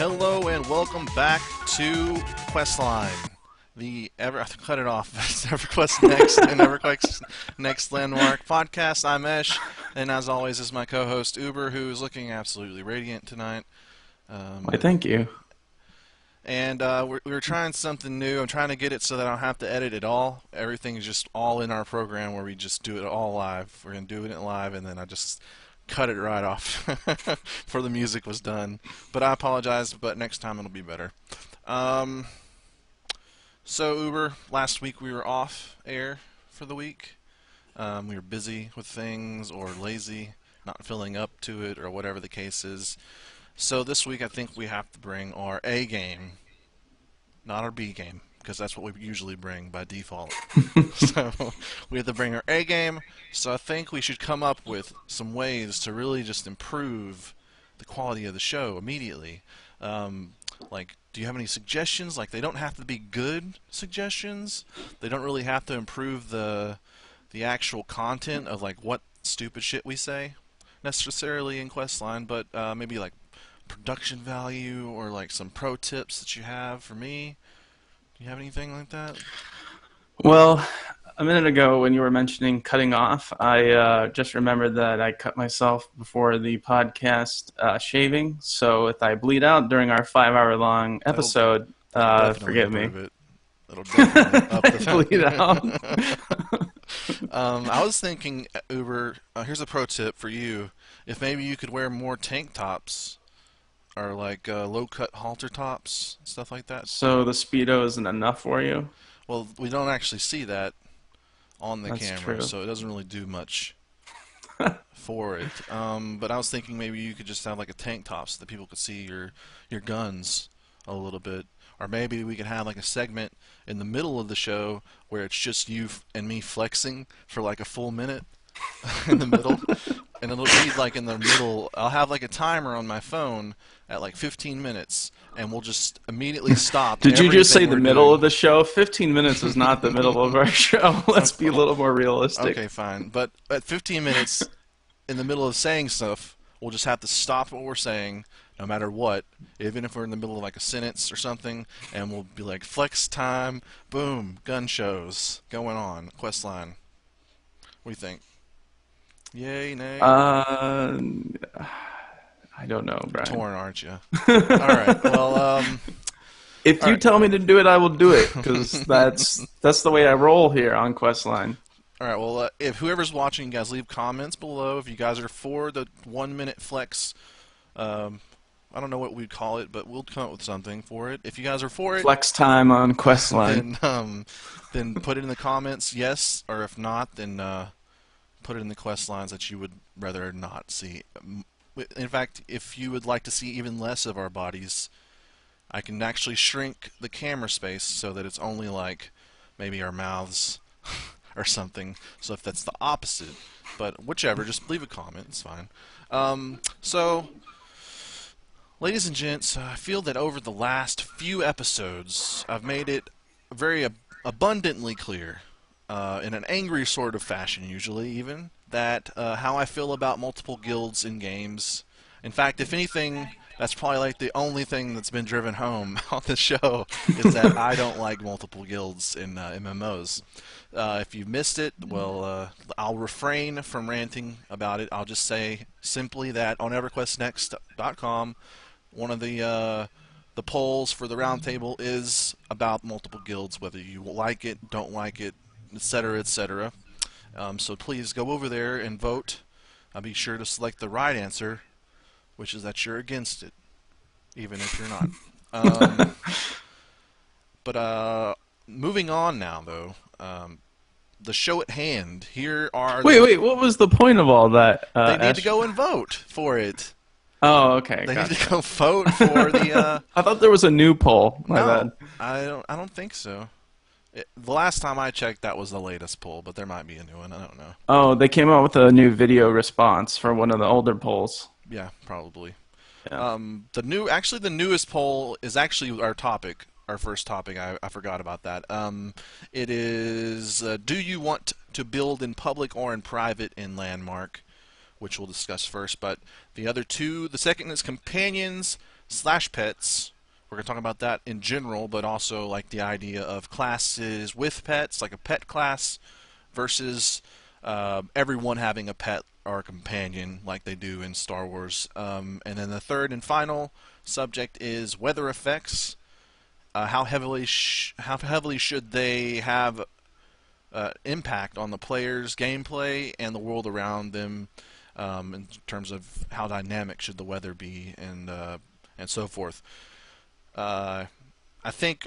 Hello and welcome back to Questline, cut it off. EverQuest Next and EverQuest Next Landmark podcast. I'm Esh, and as always is my co-host Uber, who is looking absolutely radiant tonight. Why, thank you. And we were trying something new. I'm trying to get it so that I don't have to edit it all. Everything is just all in our program where we just do it all live. We're going to do it live, and then I just cut it right off before the music was done. But I apologize, but next time it'll be better. So Uber, last week we were off air for the week. We were busy with things or lazy, not filling up to it or whatever the case is. So this week I think we have to bring our A game, not our B game, because that's what we usually bring by default. So we have to bring our A game, so I think we should come up with some ways to really just improve the quality of the show immediately. Like, do you have any suggestions? Like, they don't have to be good suggestions. They don't really have to improve the actual content of, like, what stupid shit we say necessarily in Questline, but maybe, like, production value or, like, some pro tips that you have for me. Do you have anything like that? Well, a minute ago when you were mentioning cutting off, I just remembered that I cut myself before the podcast shaving. So if I bleed out during our 5-hour-long episode, forgive me. It'll definitely up the Bleed out. I was thinking, Uber, here's a pro tip for you. If maybe you could wear more tank tops or like low-cut halter tops, stuff like that. So the Speedo isn't enough for you? Well, we don't actually see that on the That's camera, true. so it doesn't really do much for it. But I was thinking maybe you could just have like a tank top so that people could see your guns a little bit. Or maybe we could have like a segment in the middle of the show where it's just you and me flexing for like a full minute in the middle. And it'll be like in the middle. I'll have like a timer on my phone at like 15 minutes, and we'll just immediately stop. Did you just say everything the we're middle doing. of the show? 15 minutes is not the middle of our show. Let's be a little more realistic. Okay, fine. But at 15 minutes, in the middle of saying stuff, we'll just have to stop what we're saying, no matter what, even if we're in the middle of like a sentence or something, and we'll be like, flex time, boom, gun shows going on, Questline. What do you think? Yay, nay? I don't know, Brian. Torn, aren't you? All right. Well, If you tell me to do it, I will do it, because that's the way I roll here on Questline. all right. Well, if whoever's watching, you guys leave comments below. If you guys are for the 1 minute flex, I don't know what we'd call it, but we'll come up with something for it. If you guys are for it, Flex time on Questline. then put it in the comments, yes, or if not, then put it in the quest lines that you would rather not see. In fact, if you would like to see even less of our bodies, I can actually shrink the camera space so that it's only like maybe our mouths or something. So if that's the opposite, but whichever, just leave a comment. It's fine. So, ladies and gents, I feel that over the last few episodes, I've made it very abundantly clear, in an angry sort of fashion usually even, that how I feel about multiple guilds in games. In fact, if anything, that's probably like the only thing that's been driven home on the show is that I don't like multiple guilds in MMOs. If you missed it, well, I'll refrain from ranting about it. I'll just say simply that on EverQuestNext.com, one of the polls for the roundtable is about multiple guilds, whether you like it, don't like it, etc., etc. So please go over there and vote. I'll be sure to select the right answer, which is that you're against it, even if you're not. But moving on now, though, the show at hand. Here are Wait, what was the point of all that? they need Ash? to go and vote for it. Oh, okay. They need Gotcha. to go vote for the. I thought there was a new poll. My bad. I don't think so. The last time I checked, that was the latest poll, but there might be a new one. I don't know. Oh, they came out with a new video response for one of the older polls. Yeah, probably. Yeah. The newest poll is actually our topic, our first topic. I forgot about that. It is, do you want to build in public or in private in Landmark? Which we'll discuss first. But the other two, the second is companions. slash pets. We're going to talk about that in general, but also like the idea of classes with pets, like a pet class, versus everyone having a pet or a companion like they do in Star Wars. And then the third and final subject is weather effects. How heavily should they have impact on the players' gameplay and the world around them, in terms of how dynamic should the weather be, and so forth. Uh, I think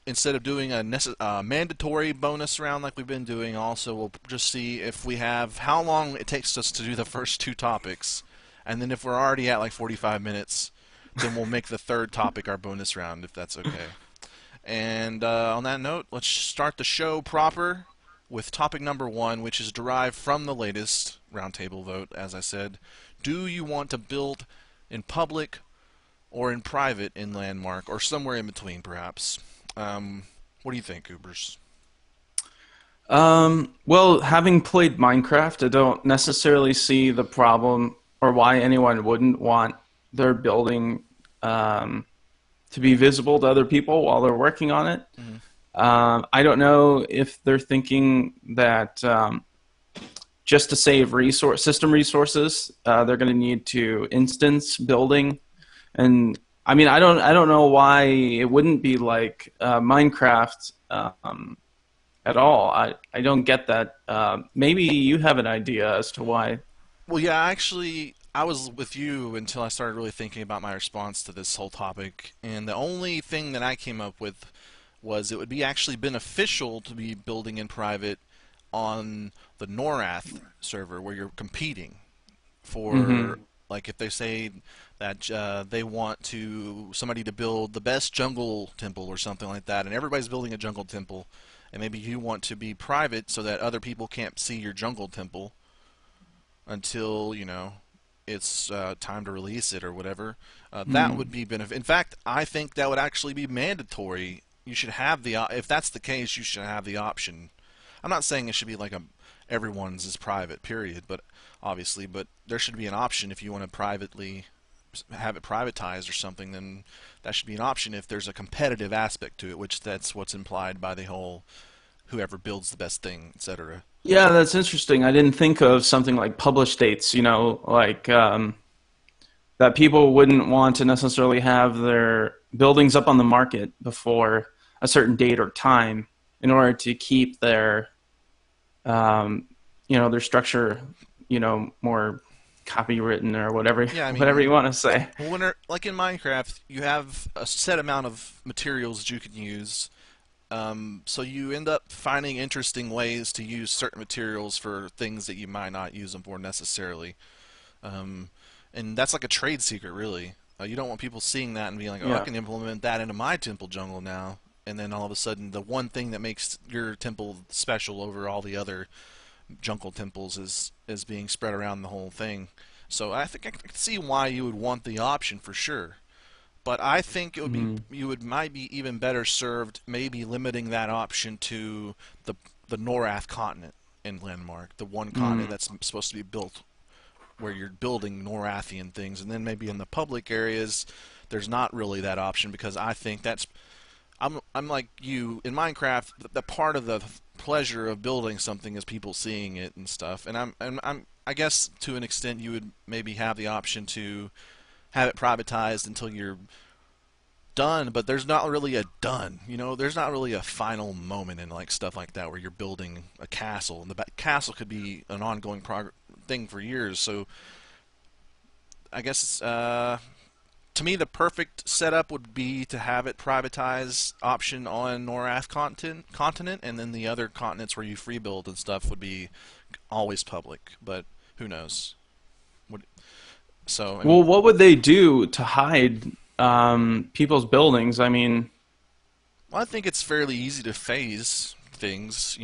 instead of doing a mandatory bonus round like we've been doing, also we'll just see if we have how long it takes us to do the first two topics, and then if we're already at like 45 minutes, then we'll make the third topic our bonus round if that's okay. And on that note, let's start the show proper with topic number one, which is derived from the latest roundtable vote. As I said, do you want to build in public or in private in Landmark, or somewhere in between, perhaps? What do you think, Goobers? Well, having played Minecraft, I don't necessarily see the problem or why anyone wouldn't want their building to be visible to other people while they're working on it. Mm-hmm. I don't know if they're thinking that just to save system resources, they're going to need to instance building, and I mean, I don't know why it wouldn't be like Minecraft at all. I don't get that. Maybe you have an idea as to why. Well, yeah, actually, I was with you until I started really thinking about my response to this whole topic, and the only thing that I came up with was it would be actually beneficial to be building in private on the Norath server where you're competing for, Hmm. like, if they say that they want somebody to build the best jungle temple or something like that, and everybody's building a jungle temple, and maybe you want to be private so that other people can't see your jungle temple until it's time to release it or whatever. That would be benefit. In fact, I think that would actually be mandatory. You should have if that's the case, you should have the option. I'm not saying it should be like everyone's is private, period, but obviously, but there should be an option if you want to privately have it privatized or something. Then that should be an option if there's a competitive aspect to it, which that's what's implied by the whole whoever builds the best thing, etc. Yeah, that's interesting. I didn't think of something like publish dates. Like that people wouldn't want to necessarily have their buildings up on the market before a certain date or time in order to keep um, their structure, more copywritten or whatever, Yeah, I whatever mean, you want to say. like in Minecraft, you have a set amount of materials that you can use. So you end up finding interesting ways to use certain materials for things that you might not use them for necessarily. Um, and that's like a trade secret, really. You don't want people seeing that and being like, "Oh, I Yeah. can implement that into my temple jungle now." And then all of a sudden, the one thing that makes your temple special over all the other jungle temples is being spread around the whole thing. So I think I can see why you would want the option for sure. But I think it would be Mm. you would might be even better served maybe limiting that option to the Norath continent in Landmark, the one continent Mm. that's supposed to be built where you're building Norathian things, and then maybe in the public areas there's not really that option because I think that's I'm like you in Minecraft. The part of the pleasure of building something is people seeing it and stuff, and I guess to an extent you would maybe have the option to have it privatized until you're done, but there's not really a done. There's not really a final moment in like stuff like that where you're building a castle, and the castle could be an ongoing thing for years. So I guess to me the perfect setup would be to have it privatized option on Norath continent, and then the other continents where you free build and stuff would be always public. But who knows? Would, so I Well, mean, what would they do to hide people's buildings? I mean, well, I think it's fairly easy to phase things.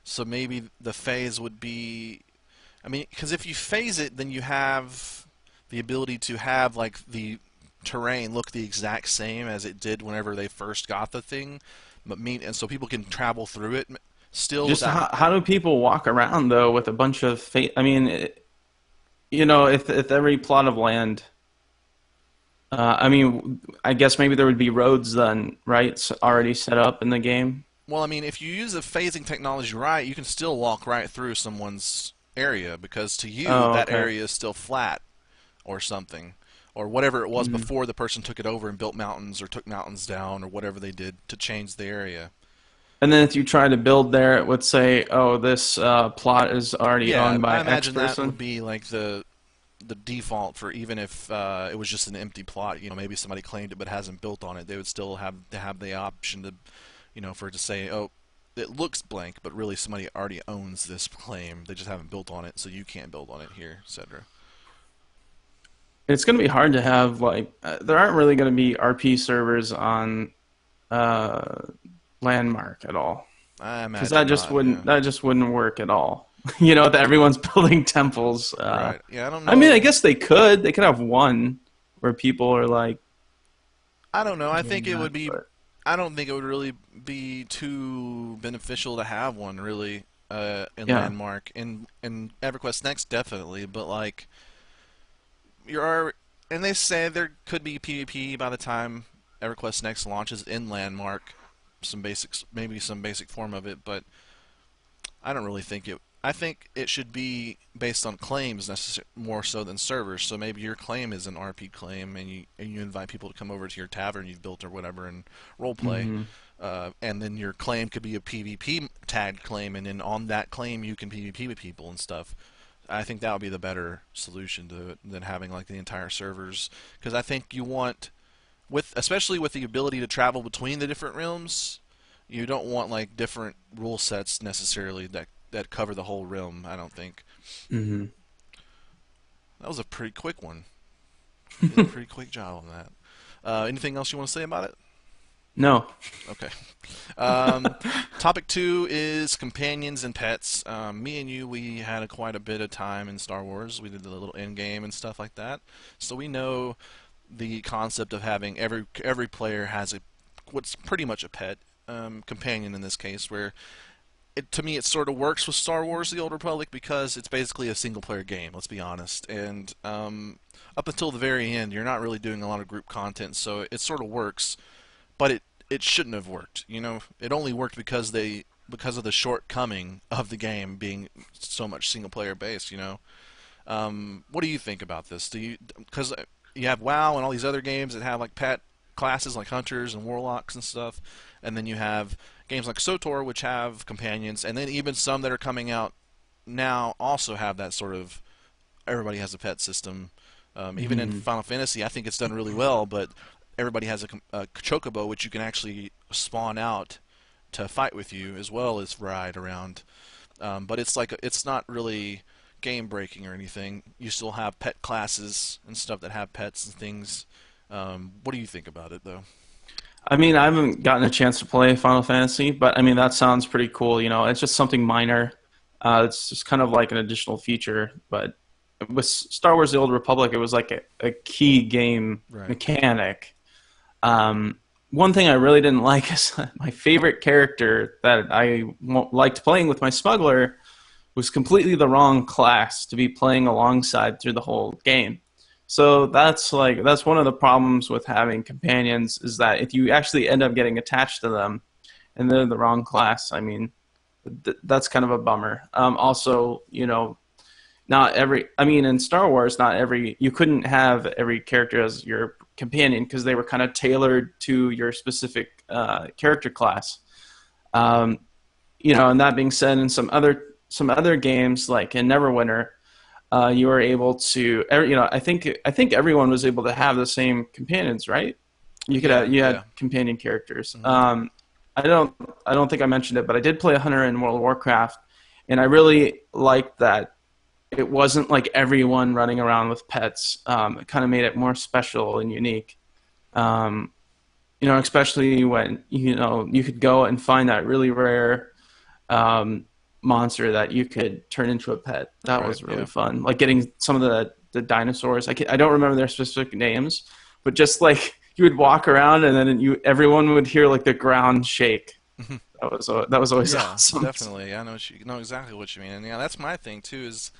So maybe the phase would be, I mean, because if you phase it, then you have the ability to have like the terrain look the exact same as it did whenever they first got the thing, and so people can travel through it still just without. how do people walk around though with a bunch of I mean, if every plot of land I mean, I guess maybe there would be roads then, right? Already set up in the game. Well, I mean, if you use the phasing technology right, you can still walk right through someone's area because to you Oh, that okay. area is still flat or something, or whatever it was Mhm. before the person took it over and built mountains or took mountains down or whatever they did to change the area. And then if you try to build there, it would say, "Oh, this plot is already Yeah, owned by I X imagine that would person." be like the default for even if it was just an empty plot. You know, maybe somebody claimed it but hasn't built on it. They would still have the option to, for it to say, oh, it looks blank, but really somebody already owns this claim. They just haven't built on it, so you can't build on it here, etc. It's going to be hard to have like there aren't really going to be RP servers on uh, Landmark at all I because imagine not. Yeah. that just wouldn't work at all. You know that everyone's building temples. Right. Yeah. I don't I mean, I know. guess they could have one where people are like I don't know. I doing think it that, would be. but I don't think it would really be too beneficial to have one really in yeah. Landmark. In EverQuest Next, definitely, but like you're and they say there could be PvP by the time EverQuest Next launches in Landmark, some basics, maybe some basic form of it, but I don't really think it. I think it should be based on claims more so than servers. So maybe your claim is an RP claim, and you invite people to come over to your tavern you've built or whatever and role play, Hmm. and then your claim could be a PvP tagged claim, and then on that claim you can PvP with people and stuff. I think that would be the better solution to it than having like the entire servers, because I think you want especially with the ability to travel between the different realms, you don't want like different rule sets necessarily that cover the whole realm. I don't think Hmm. that was a pretty quick one. You did a pretty quick job on that. Anything else you want to say about it? No. Okay. Um, Topic two is companions and pets. Me and you, we had quite a bit of time in Star Wars. We did the little end game and stuff like that, so we know the concept of having every player has a what's pretty much a pet companion in this case, where to me it sort of works with Star Wars: The Old Republic because it's basically a single player game. Let's be honest, and up until the very end, you're not really doing a lot of group content, so it sort of works, but it shouldn't have worked. It only worked because of the shortcoming of the game being so much single player based. What do you think about this? Do you because you have WoW and all these other games that have like pet classes like hunters and warlocks and stuff, and then you have games like SOTOR which have companions, and then even some that are coming out now also have that sort of everybody has a pet system. Even in Hmm. Final Fantasy, I think it's done really well, but everybody has a chocobo which you can actually spawn out to fight with you as well as ride around. But it's not really game breaking or anything. You still have pet classes and stuff that have pets and things. What do you think about it though? I mean, I haven't gotten a chance to play Final Fantasy, but I mean that sounds pretty cool. You know, it's just something minor. It's just kind of like an additional feature. But with Star Wars: The Old Republic, it was like a key game Right. mechanic. Um, One thing I really didn't like is my favorite character that liked playing with my smuggler was completely the wrong class to be playing alongside through the whole game. So that's one of the problems with having companions is that if you actually end up getting attached to them and they're the wrong class, I mean, that's kind of a bummer. Also, not every I mean in Star Wars, not every you couldn't have every character as your companion because they were kind of tailored to your specific character class. Um, and that being said, in some other games like in Neverwinter, you were able to, I think everyone was able to have the same companions, right? Yeah, You had yeah. companion characters. Hmm. I don't I don't think I mentioned it, but I did play a hunter in World of Warcraft, and I really liked that it wasn't like everyone running around with pets. It kind of made it more special and unique. Um, especially when you could go and find that really rare um, monster that you could turn into a pet. That Right. was really Yeah. fun. Like getting some of the dinosaurs. I don't remember their specific names, but just like you would walk around and then everyone would hear like the ground shake. That was always Yeah, awesome. definitely. I know exactly what you mean, and yeah, that's my thing too. Is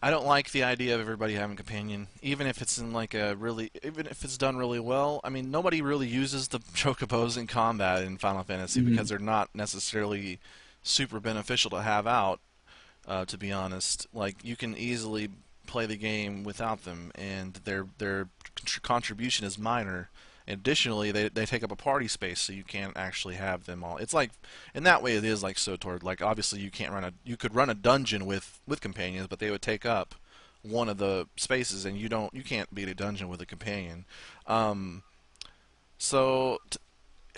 I don't like the idea of everybody having a companion, even if it's even if it's done really well. I mean, nobody really uses the chocobos in combat in Final Fantasy because Hmm. they're not necessarily super beneficial to have out. To be honest, like you can easily play the game without them, and their contribution is minor. Additionally, they take up a party space, so you can't actually have them all. It's like in that way, it is like SOTOR. Like obviously, you could run a dungeon with companions, but they would take up one of the spaces, and you can't beat a dungeon with a companion. Um, so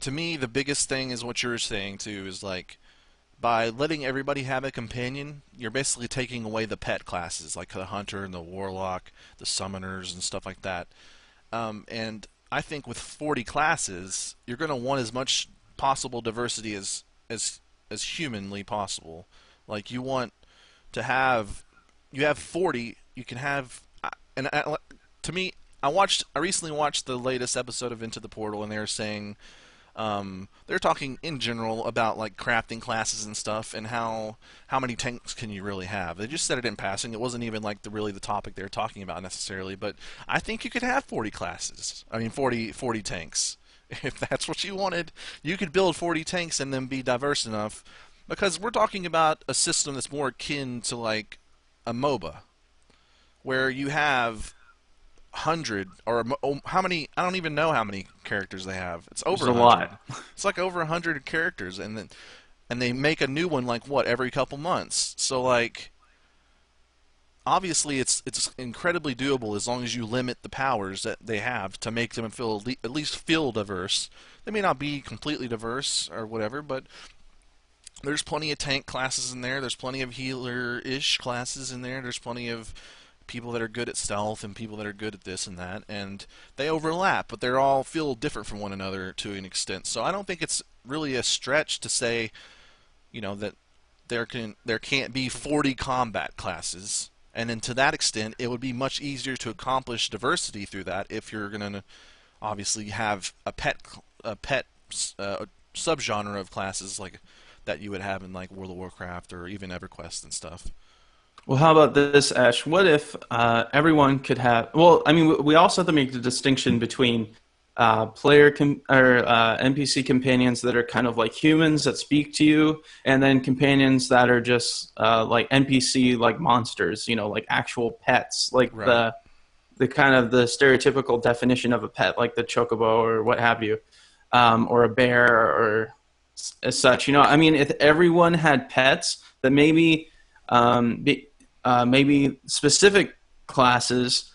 to me, the biggest thing is what you're saying too. Is like by letting everybody have a companion, you're basically taking away the pet classes like the hunter and the warlock, the summoners and stuff like that. And I think with 40 classes, you're going to want as much possible diversity as humanly possible. Like to have you have 40, you can have and to me, I recently watched the latest episode of Into the Portal, and they were saying they're talking in general about like crafting classes and stuff, and how many tanks can you really have. They just said it in passing. It wasn't even like really the topic they were talking about necessarily. But I think you could have 40 classes. I mean, 40 tanks. If that's what you wanted, you could build 40 tanks and then be diverse enough. Because we're talking about a system that's more akin to like a MOBA, where you have 100 or how many, I don't even know how many characters they have. It's over There's a 100. lot. It's like over 100 characters, and they make a new one like what every couple months. So like obviously it's incredibly doable as long as you limit the powers that they have to make them feel at least feel diverse. They may not be completely diverse or whatever, but there's plenty of tank classes in there. There's plenty of healer-ish classes in there. There's plenty of people that are good at stealth and people that are good at this and that, and they overlap, but they're all feel different from one another to an extent. So I don't think it's really a stretch to say, that there can't be 40 combat classes, and then to that extent, it would be much easier to accomplish diversity through that if you're going to obviously have a pet subgenre of classes like that you would have in like World of Warcraft or even EverQuest and stuff. Well, how about this, Ash? What if everyone could have? Well, I mean, we also have to make the distinction between or NPC companions that are kind of like humans that speak to you, and then companions that are just like NPC like monsters. Like actual pets, like Right. the kind of the stereotypical definition of a pet, like the chocobo or what have you, or a bear or as such. I mean, if everyone had pets, that um, be, maybe specific classes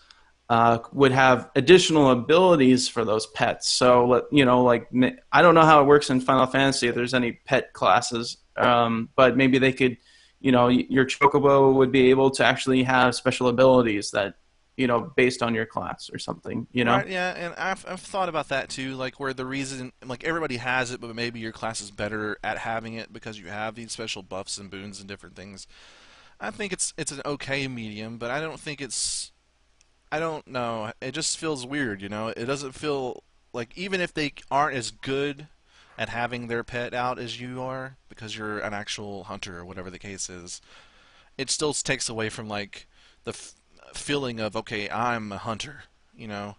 would have additional abilities for those pets. So, like I don't know how it works in Final Fantasy if there's any pet classes, but maybe they could, your chocobo would be able to actually have special abilities that, based on your class or something. Right, yeah, and I've thought about that too, like where the reason, like everybody has it, but maybe your class is better at having it because you have these special buffs and boons and different things. I think it's an okay medium, but I don't think I don't know. It just feels weird, you know. It doesn't feel like even if they aren't as good at having their pet out as you are because you're an actual hunter or whatever the case is, it still takes away from like the feeling of okay, I'm a hunter, you know.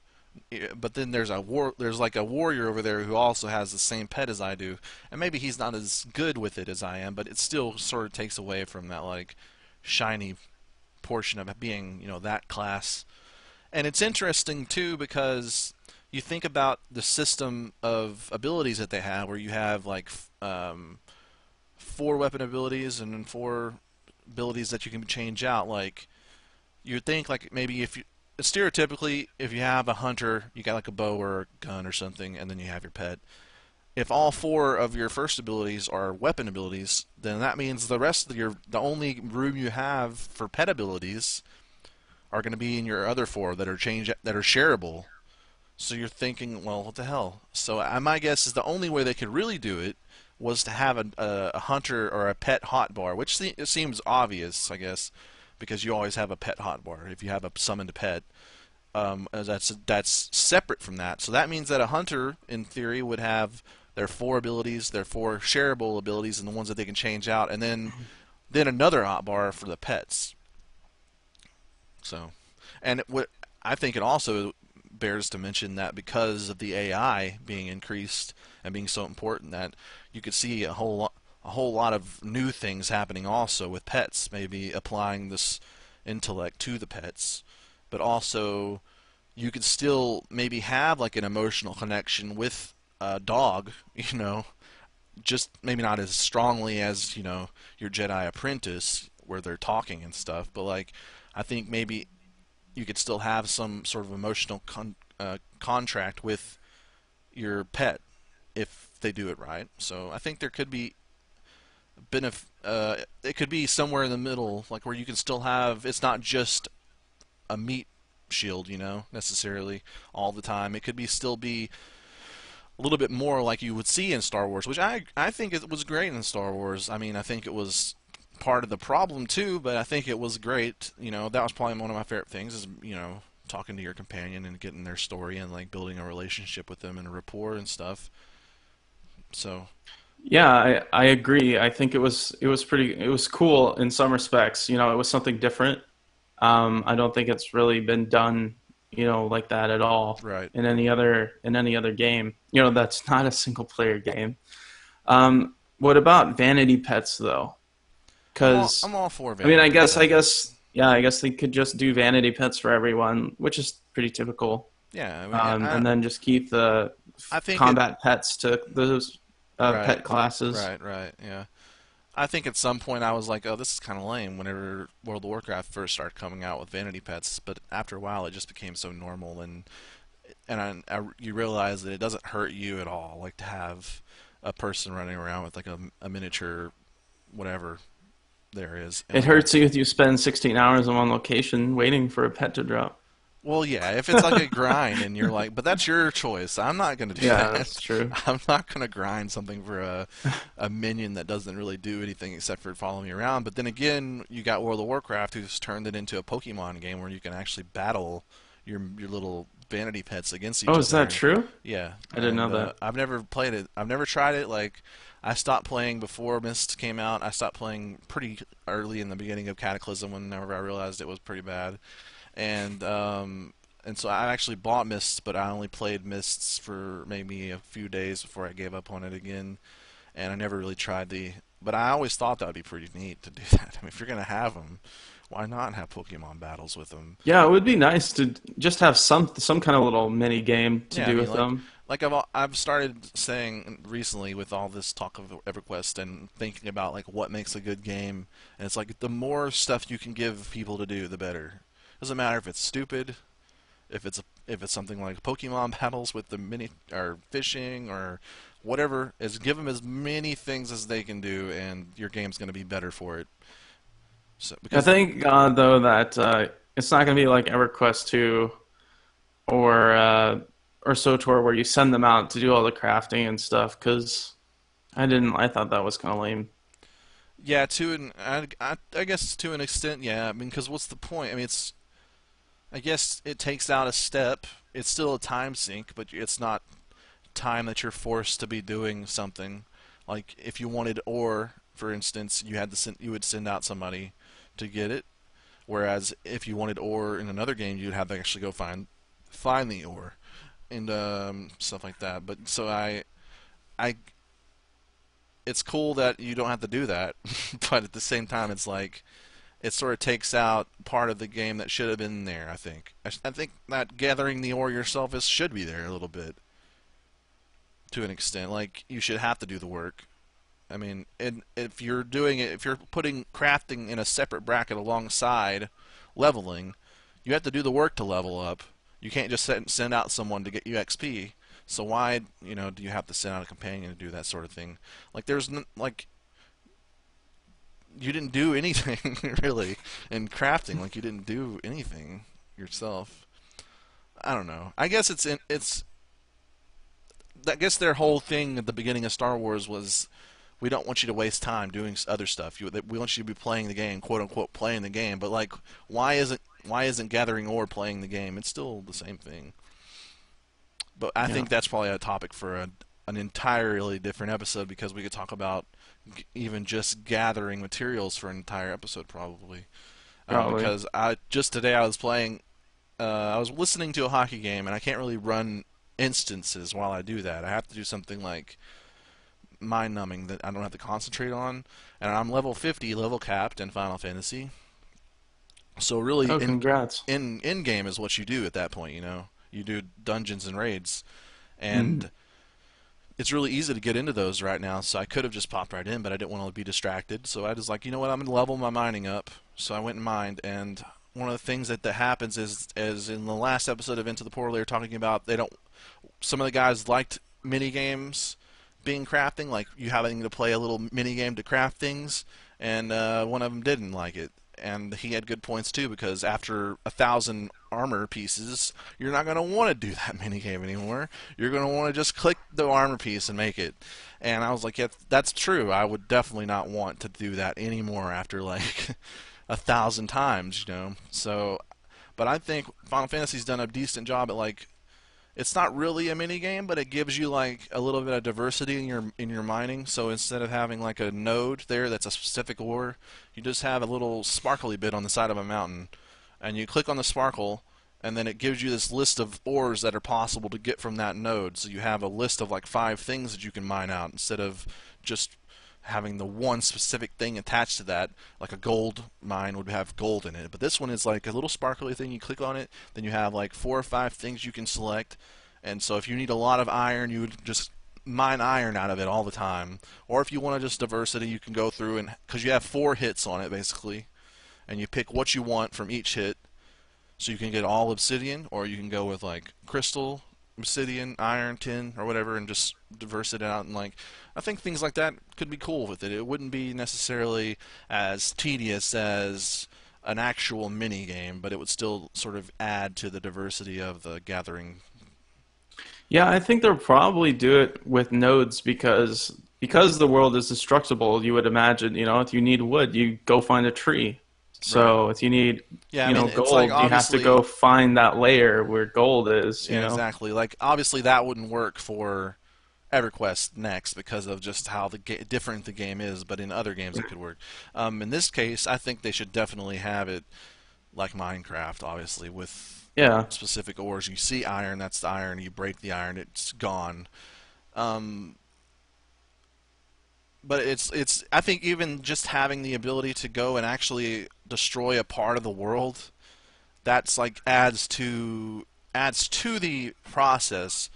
But then there's like a warrior over there who also has the same pet as I do, and maybe he's not as good with it as I am, but it still sort of takes away from that like shiny portion of it being, that class. And it's interesting too because you think about the system of abilities that they have, where you have like four weapon abilities and then four abilities that you can change out. Like you'd think like maybe if you stereotypically if you have a hunter, you got like a bow or a gun or something, and then you have your pet. If all four of your first abilities are weapon abilities, then that means the only room you have for pet abilities are going to be in your other four that are shareable. So you're thinking, well, what the hell? So my guess is the only way they could really do it was to have a hunter or a pet hotbar, which it seems obvious, I guess, because you always have a pet hotbar if you have a summoned pet. That's separate from that. So that means that a hunter, in theory, would have their four abilities, their four shareable abilities, and the ones that they can change out, and then another hotbar for the pets. So, and what I think it also bears to mention that because of the AI being increased and being so important, that you could see a whole lot of new things happening also with pets, maybe applying this intellect to the pets, but also you could still maybe have like an emotional connection with a dog, just maybe not as strongly as, your Jedi apprentice where they're talking and stuff, but like I think maybe you could still have some sort of emotional contract with your pet if they do it right. So I think there could be it could be somewhere in the middle, like where you can still have, it's not just a meat shield, necessarily all the time. It could be still be a little bit more like you would see in Star Wars, which I think it was great in Star Wars. I mean, I think it was part of the problem too, but I think it was great. That was probably one of my favorite things is, talking to your companion and getting their story and like building a relationship with them and a rapport and stuff. So, Yeah, I agree. I think it was cool in some respects. It was something different. I don't think it's really been done, like that at all right. in any other game. That's not a single player game. What about vanity pets though? I'm Because all for I mean, vanity pets. yeah, I guess they could just do vanity pets for everyone, which is pretty typical. Yeah, I mean, And then just keep the I think it combat pets to those right, pet classes. right, yeah. I think at some point I was like, oh, this is kind of lame whenever World of Warcraft first started coming out with vanity pets, but after a while it just became so normal, you realize that it doesn't hurt you at all, like to have a person running around with like a miniature whatever there is, and It like a hurts you if you spend 16 hours in one location waiting for a pet to drop. well, yeah, if it's like a grind and you're like, but that's your choice. I'm not going to do Yeah, that. that's true. I'm not going to grind something for a minion that doesn't really do anything except for follow me around. But then again, you got World of Warcraft who's turned it into a Pokemon game where you can actually battle your little vanity pets against Oh, each is other. that And true? yeah, I didn't know and that. I've never played it. I've never tried it. Like I stopped playing before Mist came out. I stopped playing pretty early in the beginning of Cataclysm whenever I realized it was pretty bad and so I actually bought Mists, but I only played Mists for maybe a few days before I gave up on it again, and I never really tried the. But I always thought that would be pretty neat to do that. I mean, if you're gonna have them, why not have Pokemon battles with them? Yeah, it would be nice to just have some kind of little mini game to Yeah, I do mean, with them. like I've started saying recently with all this talk of EverQuest and thinking about like what makes a good game, and it's like the more stuff you can give people to do, the better. Doesn't matter if it's stupid, if it's something like Pokemon battles with the mini or fishing or whatever, is give them as many things as they can do, and your game's going to be better for it. So I because think though that it's not going to be like EverQuest 2 or uh, or SOTOR where you send them out to do all the crafting and stuff. Because I thought that was kind of lame. yeah, to an I guess to an extent, yeah. I mean, because what's the point? I mean, I guess it takes out a step. It's still a time sink, but it's not time that you're forced to be doing something. Like if you wanted ore, for instance, you would send out somebody to get it. Whereas if you wanted ore in another game, you'd have to actually go find the ore and stuff like that. But so I it's cool that you don't have to do that, but at the same time, it's like it sort of takes out part of the game that should have been there. I think that gathering the ore yourself should be there a little bit to an extent. Like you should have to do the work. I mean, and if you're doing it, if you're putting crafting in a separate bracket alongside leveling, you have to do the work to level up. You can't just send out someone to get you XP. So why, do you have to send out a companion to do that sort of thing? Like like you didn't do anything really in crafting. Like you didn't do anything yourself. I don't know. I guess it's. I guess their whole thing at the beginning of Star Wars was we don't want you to waste time doing other stuff. We want you to be playing the game, quote unquote, playing the game. But like, why isn't gathering ore playing the game? It's still the same thing. But I Yeah. think that's probably a topic for an entirely different episode because we could talk about even just gathering materials for an entire episode probably. Probably. because I just today I was playing. I was listening to a hockey game, and I can't really run instances while I do that. I have to do something like mind numbing that I don't have to concentrate on. And I'm level 50, level capped in Final Fantasy. So really, Oh, congrats. in game is what you do at that point. You do dungeons and raids, Mm. and it's really easy to get into those right now. So I could have just popped right in, but I didn't want to be distracted. So I was like, you know what, I'm gonna level my mining up. So I went and mined, and one of the things that happens is, as in the last episode of Into the Portal, they were talking about they don't. Some of the guys liked mini games being crafting, like you having to play a little mini game to craft things, and one of them didn't like it. And he had good points too, because after 1,000 armor pieces, you're not going to want to do that mini game anymore. You're going to want to just click the armor piece and make it. And I was like, yeah, that's true. I would definitely not want to do that anymore after like 1,000 times. So, but I think Final Fantasy's done a decent job at like it's not really a mini game, but it gives you like a little bit of diversity in your mining. So instead of having like a node there that's a specific ore, you just have a little sparkly bit on the side of a mountain, and you click on the sparkle, and then it gives you this list of ores that are possible to get from that node. So you have a list of like 5 things that you can mine out instead of just having the one specific thing attached to that, like a gold mine would have gold in it. But this one is like a little sparkly thing. You click on it, then you have like 4 or 5 things you can select. And so if you need a lot of iron, you would just mine iron out of it all the time. Or if you want to just diversity, you can go through and because you have 4 hits on it basically, and you pick what you want from each hit. So you can get all obsidian, or you can go with like crystal, obsidian, iron, tin, or whatever, and just diverse it out. And like, I think things like that could be cool with it. It wouldn't be necessarily as tedious as an actual mini game, but it would still sort of add to the diversity of the gathering. Yeah, I think they'll probably do it with nodes because the world is destructible. You would imagine, if you need wood, you go find a tree. Right. So if you need, Yeah, I mean, it's like gold, you have to obviously, go find that layer where gold is. yeah, exactly. Like obviously that wouldn't work for EverQuest Next because of just how different the game is, but in other games it could work. In this case, I think they should definitely have it like Minecraft, obviously, with Yeah. specific ores. You see iron, that's the iron. You break the iron, it's gone. Um, but it's I think even just having the ability to go and actually destroy a part of the world, that's like adds to the process,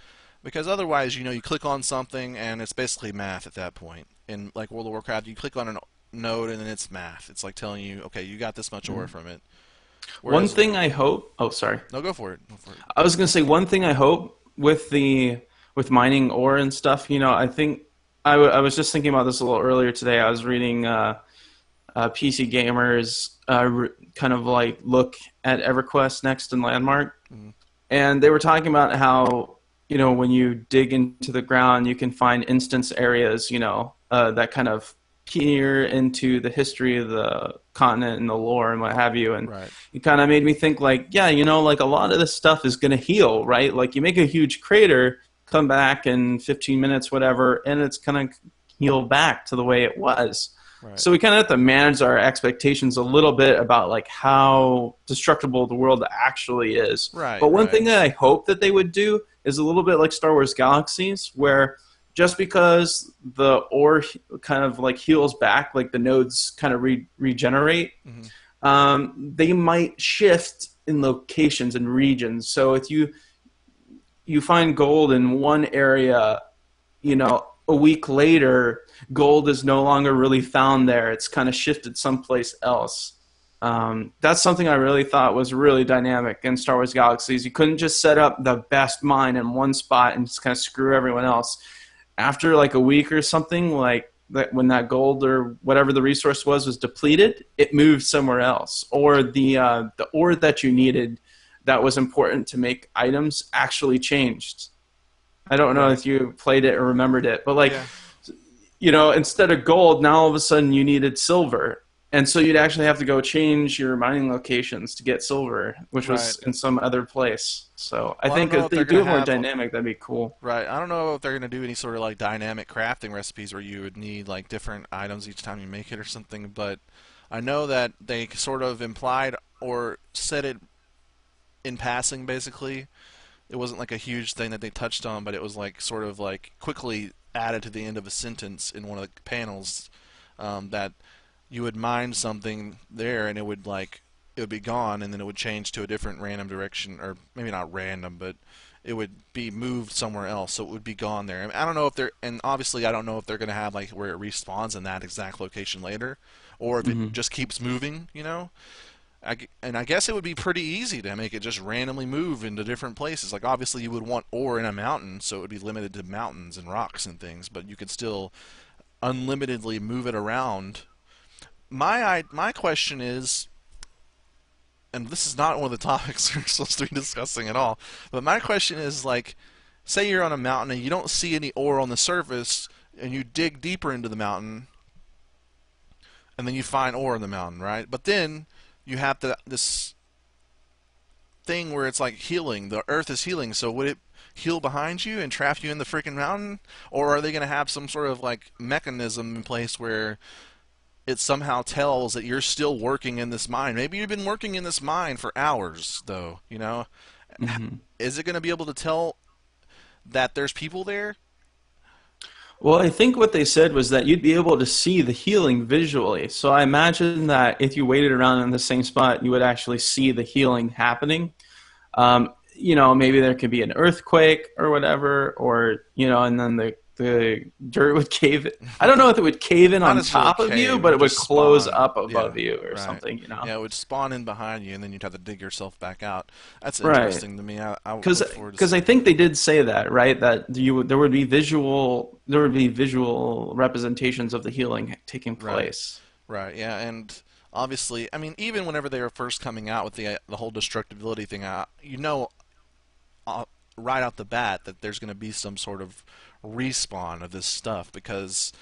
because otherwise you click on something and it's basically math at that point. In like World of Warcraft, you click on a node and then it's math. It's like telling you, okay, you got this much ore from it. One Whereas, thing I hope. Oh, sorry. no, go for it. Go for it. I was gonna say one thing I hope with mining ore and stuff. I think I was just thinking about this a little earlier today. I was reading PC Gamers kind of like look at EverQuest Next and Landmark, Mm-hmm. and they were talking about how when you dig into the ground, you can find instance areas, that kind of peer into the history of the continent and the lore and what have you. And Right. it kind of made me think like, yeah, like a lot of this stuff is going to heal, right? Like you make a huge crater, come back in 15 minutes, whatever, and it's going to heal back to the way it was. Right. So we kind of have to manage our expectations a little bit about like how destructible the world actually is. Right. But one Right. thing that I hope that they would do is a little bit like Star Wars Galaxies, where just because the ore kind of like heals back, like the nodes kind of regenerate, Mm-hmm. they might shift in locations and regions. So if you find gold in one area, a week later, gold is no longer really found there. It's kind of shifted someplace else. That's something I really thought was really dynamic in Star Wars Galaxies. You couldn't just set up the best mine in one spot and just kind of screw everyone else. After like a week or something, like when that gold or whatever the resource was depleted, it moved somewhere else. Or the ore that you needed that was important to make items actually changed. I don't know Right. if you played it or remembered it, but like, Yeah. instead of gold, now all of a sudden you needed silver. And so you'd actually have to go change your mining locations to get silver, which Right. was in some other place. So I Well, I don't think know if if they they're do gonna it more have. dynamic, that'd be cool. Right. I don't know if they're gonna do any sort of like dynamic crafting recipes where you would need like different items each time you make it or something, but I know that they sort of implied or said it in passing, basically. It wasn't like a huge thing that they touched on, but it was like sort of like quickly added to the end of a sentence in one of the panels, that you would mine something there and it would be gone, and then it would change to a different random direction, or maybe not random, but it would be moved somewhere else, so it would be gone there. I don't know if they're, and obviously I don't know if they're going to have like where it respawns in that exact location later, or if it Hmm. just keeps moving, you know. And I guess it would be pretty easy to make it just randomly move into different places. Like obviously you would want ore in a mountain, so it would be limited to mountains and rocks and things, but you could still unlimitedly move it around. My question is, and this is not one of the topics we're supposed to be discussing at all, but my question is like, say you're on a mountain and you don't see any ore on the surface, and you dig deeper into the mountain, and then you find ore in the mountain, right? But then you have this thing where it's like healing. The earth is healing, so would it heal behind you and trap you in the freaking mountain, or are they going to have some sort of like mechanism in place where it somehow tells that you're still working in this mine? Maybe you've been working in this mine for hours, though. You know, Hmm. is it going to be able to tell that there's people there? Well, I think what they said was that you'd be able to see the healing visually. So I imagine that if you waited around in the same spot, you would actually see the healing happening. Maybe there could be an earthquake or whatever, or and then the dirt would cave it. I don't know if it would cave in Not on necessarily top of you, cave. It but would it would just close spawn. up Yeah, above you or right. something. Yeah, it would spawn in behind you, and then you'd have to dig yourself back out. That's Right. interesting to me. I Because look forward to I seeing think that. they did say that, right? That there would be visual representations of the healing taking Right. place. Right, yeah, and obviously, I mean, even whenever they were first coming out with the whole destructibility thing, you know, uh, right out the bat that there's going to be some sort of respawn of this stuff because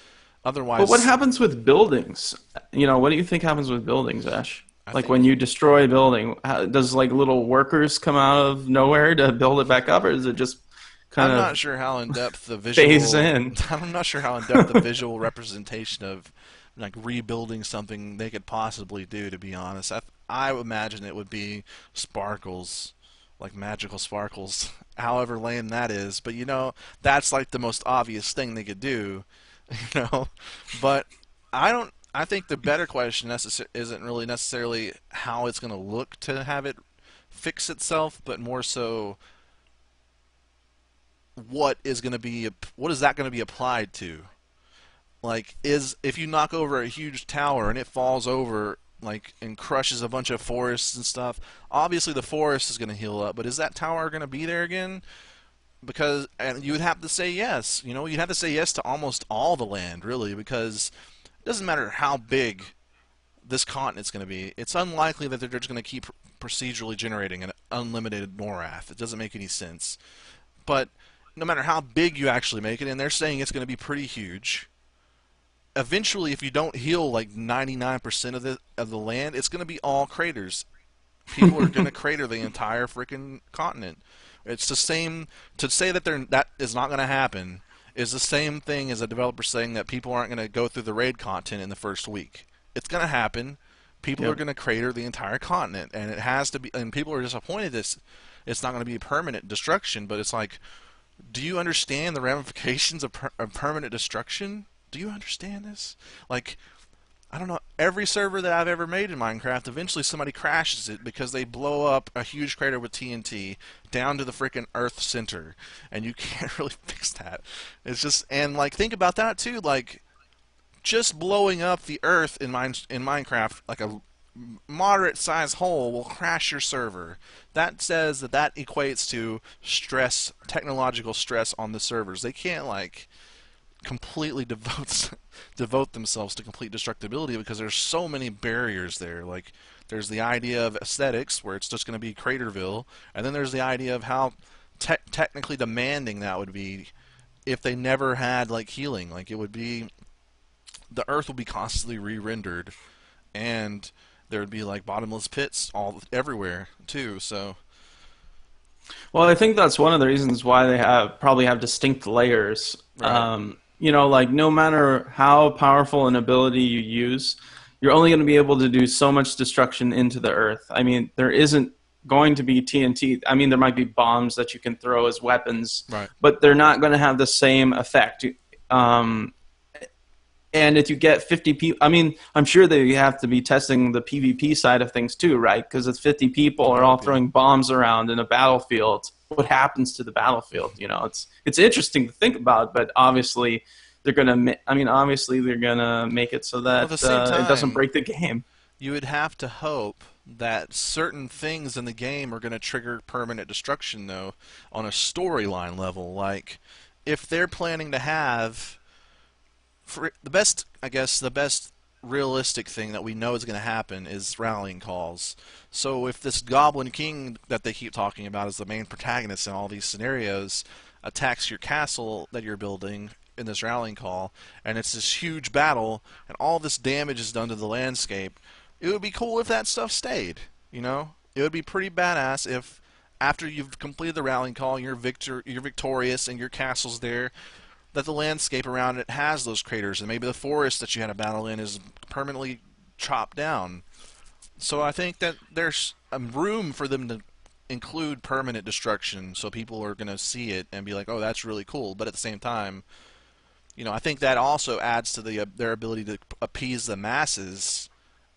But what otherwise, happens with buildings? What do you think happens with buildings, Ash? I Like when think you destroy a building, does like little workers come out of nowhere to build it back up, or does it just kind I'm not of sure how in depth the phase visual. in? I'm not sure how in depth the visual representation of like rebuilding something they could possibly do. To be honest, I would imagine it would be sparkles, like magical sparkles. However lame that is, but that's like the most obvious thing they could do. you know. But I don't. I think the better question isn't really necessarily how it's going to look to have it fix itself, but more so what is that going to be applied to? Like, is if you knock over a huge tower and it falls over like and crushes a bunch of forests and stuff, obviously the forest is going to heal up, but is that tower going to be there again? Because and you would have to say yes. You'd have to say yes to almost all the land, really, because it doesn't matter how big this continent's going to be. It's unlikely that they're just going to keep procedurally generating an unlimited Norath. It doesn't make any sense. But no matter how big you actually make it, and they're saying it's going to be pretty huge, eventually, if you don't heal like 99% of the land, it's going to be all craters. People are going to crater the entire freaking continent. It's the same to say that is not going to happen is the same thing as a developer saying that people aren't going to go through the raid content in the first week. It's going to happen. People are Yep. going to crater the entire continent, and it has to be. And people are disappointed this it's not going to be permanent destruction. But it's like, do you understand the ramifications of permanent destruction? Do you understand this? Like, I don't know. Every server that I've ever made in Minecraft, eventually somebody crashes it because they blow up a huge crater with TNT down to the freaking Earth center, and you can't really fix that. It's just and like think about that too. Like just blowing up the Earth in Minecraft, like a moderate sized hole will crash your server. That says that equates to stress, technological stress on the servers. They can't like completely devote themselves to complete destructibility because there's so many barriers there. Like there's the idea of aesthetics where it's just going to be Craterville, and then there's the idea of how technically demanding that would be if they never had like healing. Like it would be the Earth would be constantly re-rendered, and there would be like bottomless pits all everywhere too. So Well, I think that's one of the reasons why they probably have distinct layers. right, Like no matter how powerful an ability you use, you're only going to be able to do so much destruction into the earth. I mean, there isn't going to be TNT. I mean, there might be bombs that you can throw as weapons, Right. but they're not going to have the same effect. Um, and if you get 50 people, I mean, I'm sure that you have to be testing the PvP side of things too, right? Because if 50 people are all throwing bombs around in a battlefield, what happens to the battlefield? You know, it's interesting to think about, but obviously they're gonna. I mean, obviously they're gonna make it so Well, at that the same it doesn't time, break the game. you would have to hope that certain things in the game are going to trigger permanent destruction, though, on a storyline level. Like, if they're planning to have for the best, I guess the best realistic thing that we know is going to happen is rallying calls. So if this Goblin King that they keep talking about as the main protagonist in all these scenarios attacks your castle that you're building in this rallying call, and it's this huge battle, and all this damage is done to the landscape, it would be cool if that stuff stayed. You know, it would be pretty badass if after you've completed the rallying call, you're victorious, and your castle's there, that the landscape around it has those craters, and maybe the forest that you had a battle in is permanently chopped down. So I think that there's room for them to include permanent destruction, so people are going to see it and be like, "Oh, that's really cool." But at the same time, I think that also adds to their ability to appease the masses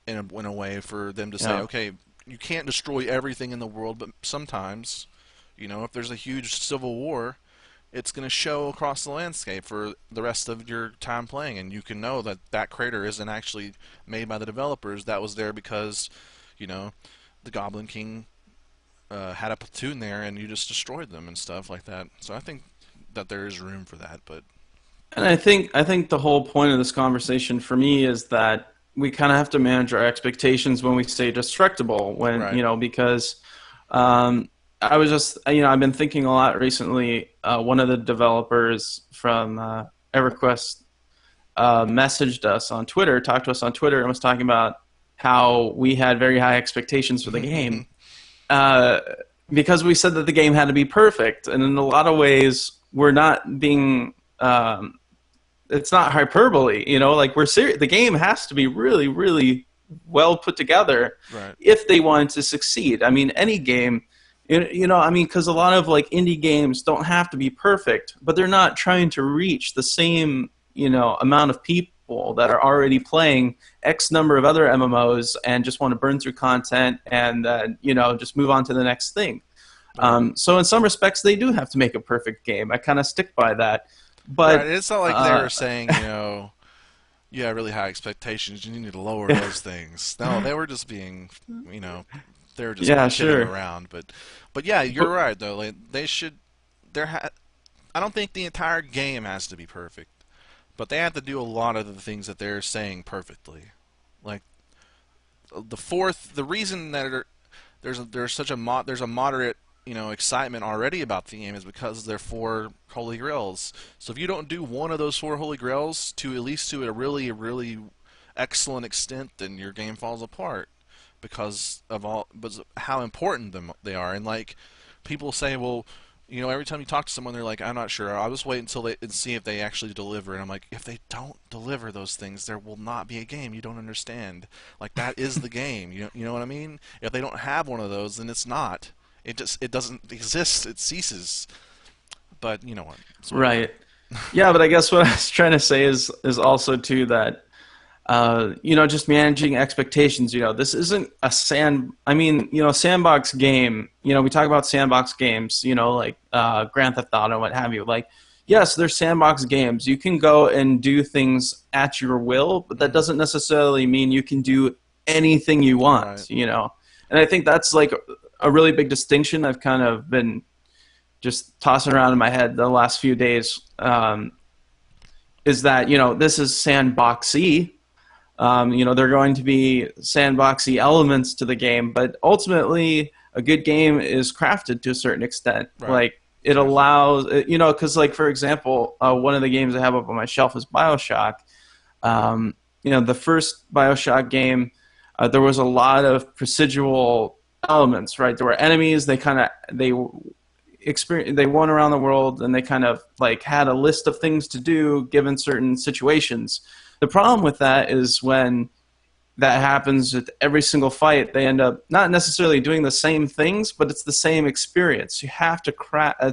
in a way for them to say, Yeah. "Okay, you can't destroy everything in the world, but sometimes, if there's a huge civil war, it's going to show across the landscape for the rest of your time playing, and you can know that that crater isn't actually made by the developers. That was there because, the Goblin King had a platoon there, and you just destroyed them and stuff like that." So I think that there is room for that, but And I think the whole point of this conversation for me is that we kind of have to manage our expectations when we say destructible. When right. because I was just I've been thinking a lot recently. One of the developers from EverQuest messaged us on Twitter, talked to us on Twitter, and was talking about how we had very high expectations for the game uh, because we said that the game had to be perfect, and in a lot of ways, we're not being. It's not hyperbole, like we're serious. The game has to be really, really well put together Right. if they want to succeed. I mean, any game, I mean, because a lot of like indie games don't have to be perfect, but they're not trying to reach the same, amount of people that are already playing X number of other MMOs and just want to burn through content and just move on to the next thing. Right. So in some respects, they do have to make a perfect game. I kind of stick by that. But Right. It's not like they were saying, you have really high expectations. You need to lower those things. No, they were just being, they were just yeah, kidding sure. around. But yeah, you're right though. Like, they should. I don't think the entire game has to be perfect, but they have to do a lot of the things that they're saying perfectly. Like the reason that there's such there's a moderate excitement already about the game is because they're four holy grails. So if you don't do one of those four holy grails to at least to a really really excellent extent, then your game falls apart because of how important they are. And like people say, well, every time you talk to someone, they're like, I'm not sure. I'll just wait until they and see if they actually deliver. And I'm like, if they don't deliver those things, there will not be a game. You don't understand. Like that is the game. You know what I mean? If they don't have one of those, then it's not. It doesn't exist. It ceases. But you know what? It's whatever. Right. Yeah, but I guess what I was trying to say is also too that just managing expectations. This isn't a sandbox game. We talk about sandbox games. Like Grand Theft Auto and what have you. Like, yes, there's sandbox games. You can go and do things at your will, but that doesn't necessarily mean you can do anything you want. Right. And I think that's like a really big distinction. I've kind of been just tossing around in my head the last few days. Is that this is sandboxy. There are going to be sandboxy elements to the game, but ultimately a good game is crafted to a certain extent. Right. Like it allows, because like for example, one of the games I have up on my shelf is BioShock. The first BioShock game, there was a lot of procedural elements, right? There were enemies. They went around the world and they kind of like had a list of things to do given certain situations. The problem with that is when that happens with every single fight. They end up not necessarily doing the same things, but it's the same experience. You have to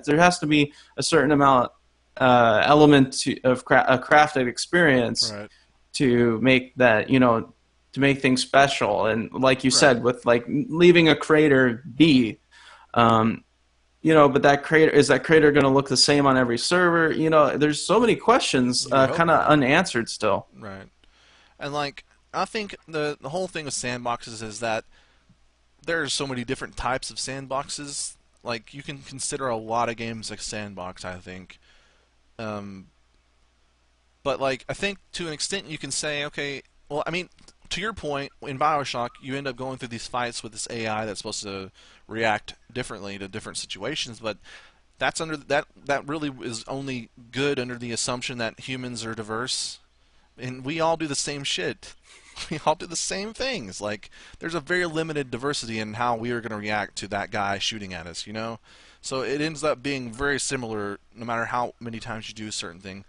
there has to be a certain amount element of a crafted experience Right. to make that, to make things special. And like you Right. said, with like leaving a crater be, um, but that crater going to look the same on every server? There's so many questions You would hope kind of not. unanswered still. Right. And like I think the whole thing with sandboxes is that there's so many different types of sandboxes. Like you can consider a lot of games like sandbox, I think. Um, but like I think to an extent you can say, okay, well, I mean, to your point, in BioShock, you end up going through these fights with this AI that's supposed to react differently to different situations, but that's under that really is only good under the assumption that humans are diverse and we all do the same shit. We all do the same things. Like there's a very limited diversity in how we are going to react to that guy shooting at us, you know? So it ends up being very similar no matter how many times you do a certain thing.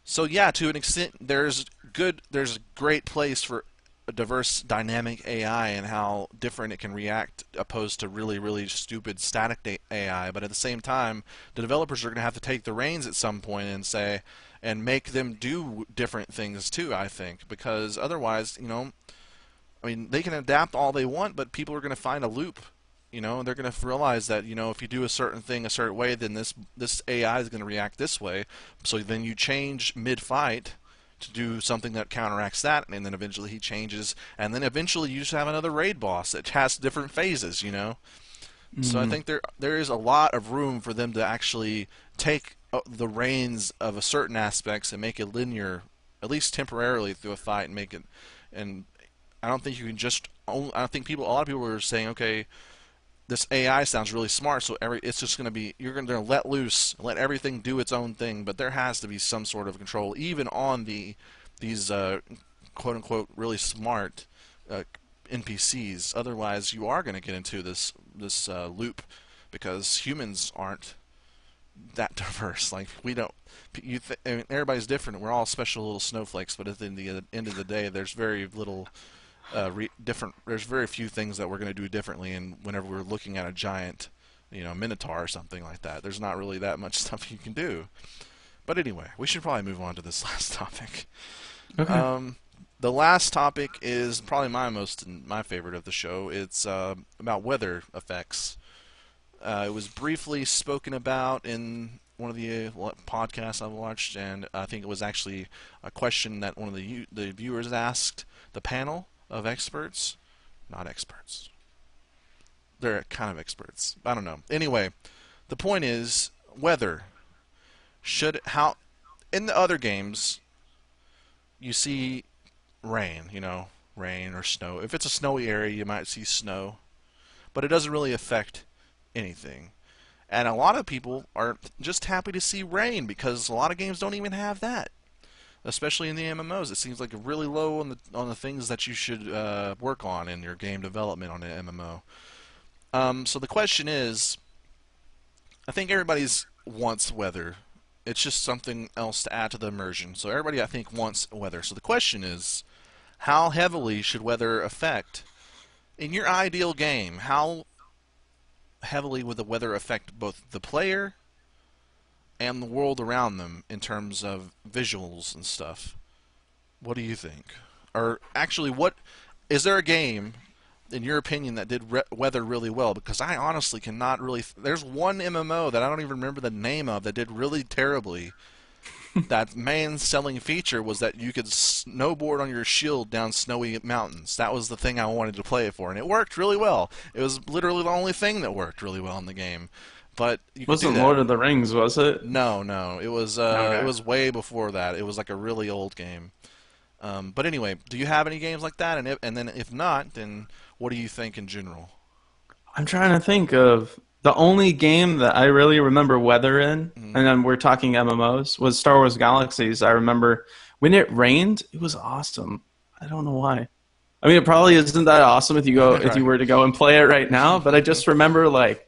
So yeah, to an extent, there's a great place for a diverse, dynamic AI and how different it can react, opposed to really, really stupid static AI. But at the same time, the developers are going to have to take the reins at some point and say, and make them do different things too. I think because otherwise, I mean, they can adapt all they want, but people are going to find a loop. They're going to realize that if you do a certain thing a certain way, then this AI is going to react this way. So then you change mid-fight to do something that counteracts that, and then eventually he changes, and then eventually you just have another raid boss that has different phases. So I Mm. think there is a lot of room for them to actually take the reins of a certain aspects and make it linear, at least temporarily through a fight, and make it. And I don't think you can just. I don't think a lot of people are saying, okay, this AI sounds really smart, so it's just going to be you're going to let loose, let everything do its own thing. But there has to be some sort of control, even on these quote unquote really smart uh, NPCs. Otherwise, you are going to get into this loop because humans aren't that diverse. Like we don't. I mean, everybody's different. We're all special little snowflakes. But at the end of the day, there's very little different. There's very few things that we're going to do differently. And whenever we're looking at a giant, minotaur or something like that, there's not really that much stuff you can do. But anyway, we should probably move on to this last topic. Okay. Um, the last topic is probably my favorite of the show. It's about weather effects. It was briefly spoken about in one of the podcasts I watched, and I think it was actually a question that one of the viewers asked the panel of experts. Not experts. They're kind of experts. I don't know. Anyway, the point is weather. How in the other games you see rain, rain or snow. If it's a snowy area, you might see snow, but it doesn't really affect anything. And a lot of people are just happy to see rain because a lot of games don't even have that. Especially in the MMOs, it seems like really low on the things that you should work on in your game development on an MMO. So the question is, I think everybody's wants weather. It's just something else to add to the immersion. So everybody, I think, wants weather. So the question is, how heavily should weather affect in your ideal game? How heavily would the weather affect both the player and the world around them in terms of visuals and stuff? What do you think? Or actually, what is there a game in your opinion that did weather really well? Because I honestly cannot really. There's one MMO that I don't even remember the name of that did really terribly. That main selling feature was that you could snowboard on your shield down snowy mountains. That was the thing I wanted to play it for, and it worked really well. It was literally the only thing that worked really well in the game. But you could do Wasn't that. Lord of the Rings, was it? No, no, it Okay. was way before that. It was like a really old game. But anyway, do you have any games like that? And then if not, then what do you think in general? I'm trying to think of the only game that I really remember weather in, Mm-hmm. and then we're talking MMOs, was Star Wars Galaxies. I remember when it rained, it was awesome. I don't know why. I mean, it probably isn't that awesome if you Right. were to go and play it right now, but I just remember like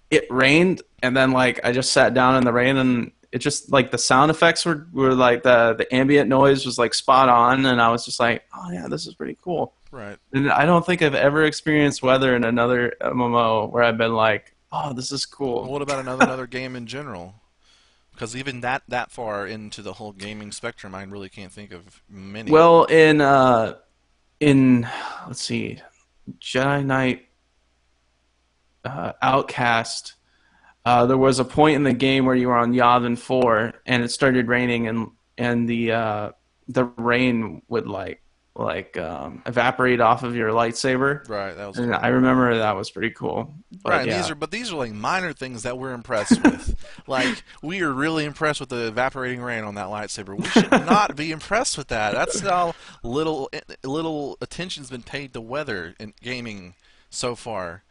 it rained and then like I just sat down in the rain and it just like the sound effects were like the ambient noise was like spot on, and I was just like, oh yeah, this is pretty cool. Right. And I don't think I've ever experienced weather in another MMO where I've been like, oh, this is Well, cool. what about another game in general? Because even that far into the whole gaming spectrum, I really can't think of many. Well, in let's see, Jedi Knight Outcast, there was a point in the game where you were on Yavin 4 and it started raining, and the rain would evaporate off of your lightsaber. Right, that was And I cool. remember that was pretty cool. Right, But and yeah. these are like minor things that we're impressed with. Like we are really impressed with the evaporating rain on that lightsaber. We should not be impressed with that. That's how little attention's been paid to weather in gaming so far.